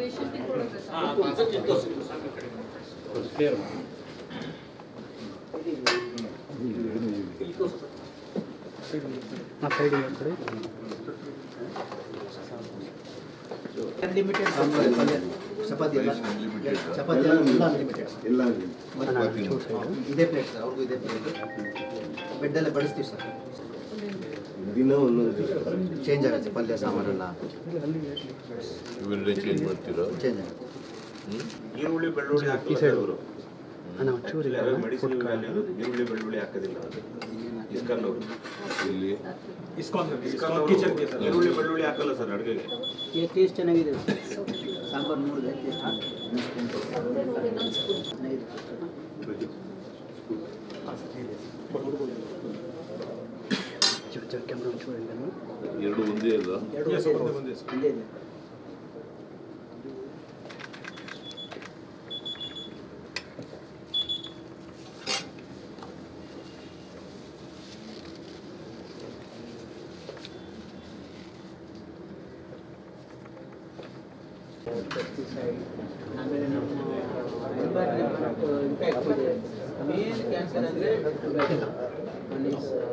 ಪೇಷಂಟಿಗೆ ಕೊಡೋದು ಅನ್ಲಿಮಿಟೆಡ್ ಚಪಾತಿ ಚಪಾತಿ ಎಲ್ಲ ಅನ್ಲಿಮಿಟೆಡ್ ಎಲ್ಲ ಇದೇ ಪ್ಲೇಟ್ ಸರ್, ಅವ್ರಿಗೂ ಇದೇ ಪ್ಲೇಟ್. ಬೆಡ್ ಎಲ್ಲ ಬಡಿಸ್ತೀವಿ ಸರ್, ದಿನ ಒಂದೊಂದು ಚೇಂಜ್ ಆಗುತ್ತೆ ಪಲ್ಯ ಸಾಮಾನೆಲ್ಲ ಇವೆಲ್ಲ ಚೇಂಜ್ ಮಾಡ್ತೀರಾ? ಚೇಂಜ್ ಆಗುತ್ತೆ. ಈರುಳ್ಳಿ ಬೆಳ್ಳುಳ್ಳಿ ಹಾಕಿಲ್ಲ ಅವರು ಮೆಡಿಸಿನ್ ಈರುಳ್ಳಿ ಬೆಳ್ಳುಳ್ಳಿ ಹಾಕೋದಿಲ್ಲ. ಇಸ್ಕಾನ್ ಅವರು ಇಲ್ಲಿ ಇಸ್ಕಾನ್ ಈರುಳ್ಳಿ ಬೆಳ್ಳುಳ್ಳಿ ಹಾಕಲ್ಲ ಸರ್ ಅಡುಗೆಗೆ. ಟೇಸ್ಟ್ ಚೆನ್ನಾಗಿದೆ ಸಾಂಬಾರು ನೋಡಿದೆ ಎರಡು ಒಂದೇ ಅಲ್ಲ? ಒಂದೇ ಇದೆ. ಆಮೇಲೆ ನಮ್ಮ ಇಂಪ್ಯಾಕ್ಟ್ ಇದೆ. ಮೇನ್ ಕ್ಯಾನ್ಸರ್ ಅಂದರೆ